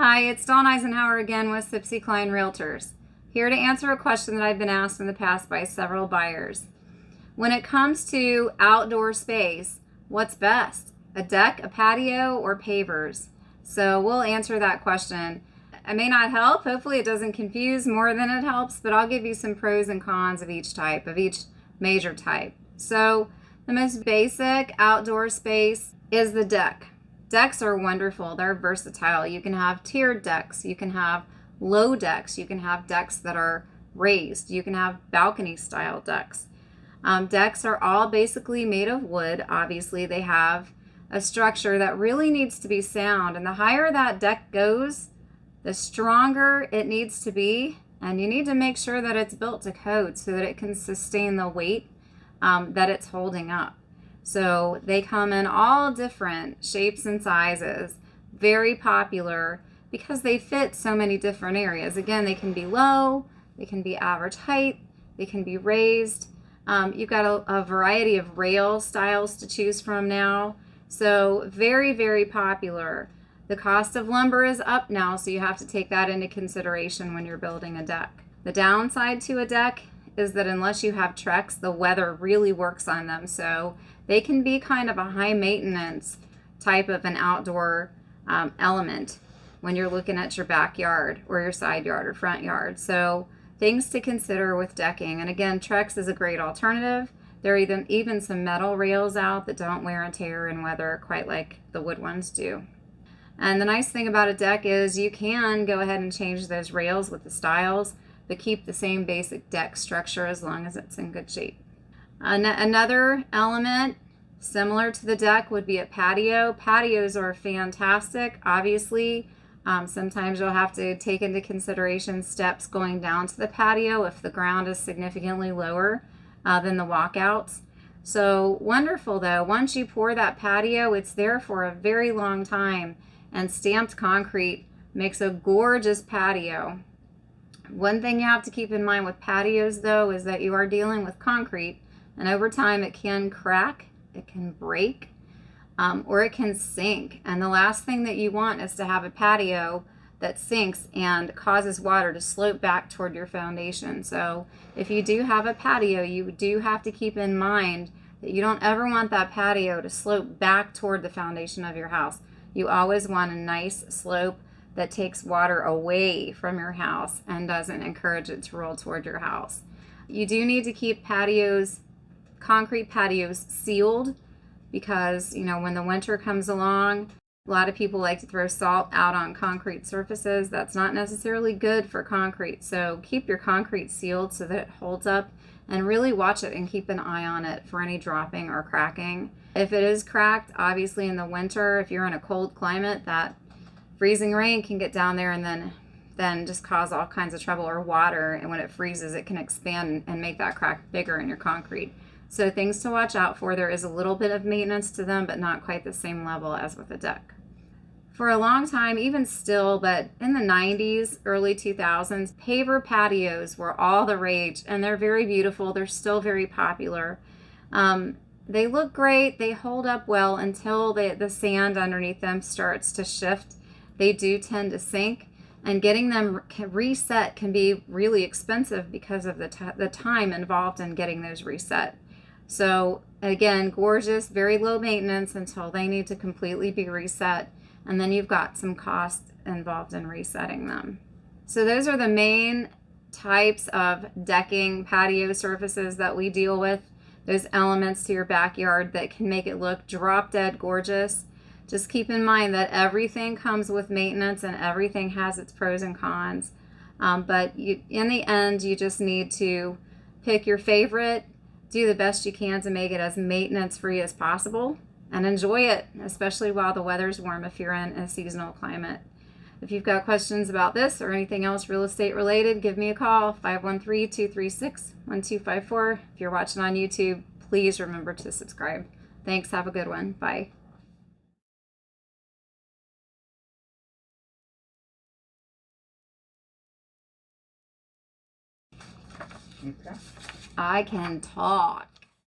Hi, it's Dawn Isenhower again with Sibcy Cline Realtors, here to answer a question that I've been asked in the past by several buyers. When it comes to outdoor space, what's best? A deck, a patio, or pavers? So we'll answer that question. It may not help. Hopefully it doesn't confuse more than it helps, but I'll give you some pros and cons of each type, of each major type. So the most basic outdoor space is the deck. Decks are wonderful. They're versatile. You can have tiered decks. You can have low decks. You can have decks that are raised. You can have balcony style decks. Decks are all basically made of wood. Obviously, they have a structure that really needs to be sound. And the higher that deck goes, the stronger it needs to be. And you need to make sure that it's built to code so that it can sustain the weight that it's holding up. So they come in all different shapes and sizes, very popular because they fit so many different areas. Again, they can be low, they can be average height, they can be raised. You've got a variety of rail styles to choose from now. So very, very popular. The cost of lumber is up now, so you have to take that into consideration when you're building a deck. The downside to a deck is that unless you have Trex, the weather really works on them. So they can be kind of a high maintenance type of an outdoor element when you're looking at your backyard or your side yard or front yard. So things to consider with decking. And again, Trex is a great alternative. There are even some metal rails out that don't wear and tear in weather quite like the wood ones do. And the nice thing about a deck is you can go ahead and change those rails with the styles, but keep the same basic deck structure as long as it's in good shape. Another element similar to the deck would be a patio. Patios are fantastic. Obviously, sometimes you'll have to take into consideration steps going down to the patio if the ground is significantly lower than the walkouts. So wonderful though, once you pour that patio, it's there for a very long time, and stamped concrete makes a gorgeous patio. One thing you have to keep in mind with patios though is that you are dealing with concrete, and over time it can crack, it can break, or it can sink. And the last thing that you want is to have a patio that sinks and causes water to slope back toward your foundation. So if you do have a patio, you do have to keep in mind that you don't ever want that patio to slope back toward the foundation of your house. You always want a nice slope that takes water away from your house and doesn't encourage it to roll toward your house. You do need to keep patios, concrete patios, sealed because, you know, when the winter comes along, a lot of people like to throw salt out on concrete surfaces. That's not necessarily good for concrete. So keep your concrete sealed so that it holds up, and really watch it and keep an eye on it for any dropping or cracking. If it is cracked, obviously in the winter, if you're in a cold climate, that freezing rain can get down there and then just cause all kinds of trouble, or water, and when it freezes it can expand and make that crack bigger in your concrete. So things to watch out for. There is a little bit of maintenance to them, but not quite the same level as with a deck. For a long time, even still, but in the 90s, early 2000s, paver patios were all the rage, and they're very beautiful. They're still very popular. They look great. They hold up well until the sand underneath them starts to shift. They do tend to sink, and getting them reset can be really expensive because of the time involved in getting those reset. So again, gorgeous, very low maintenance until they need to completely be reset. And then you've got some cost involved in resetting them. So those are the main types of decking, patio surfaces that we deal with. Those elements to your backyard that can make it look drop dead gorgeous. Just keep in mind that everything comes with maintenance and everything has its pros and cons. But in the end, you just need to pick your favorite, do the best you can to make it as maintenance free as possible, and enjoy it, especially while the weather's warm if you're in a seasonal climate. If you've got questions about this or anything else real estate related, give me a call, 513-236-1254. If you're watching on YouTube, please remember to subscribe. Thanks, have a good one. Bye. Okay. I can talk.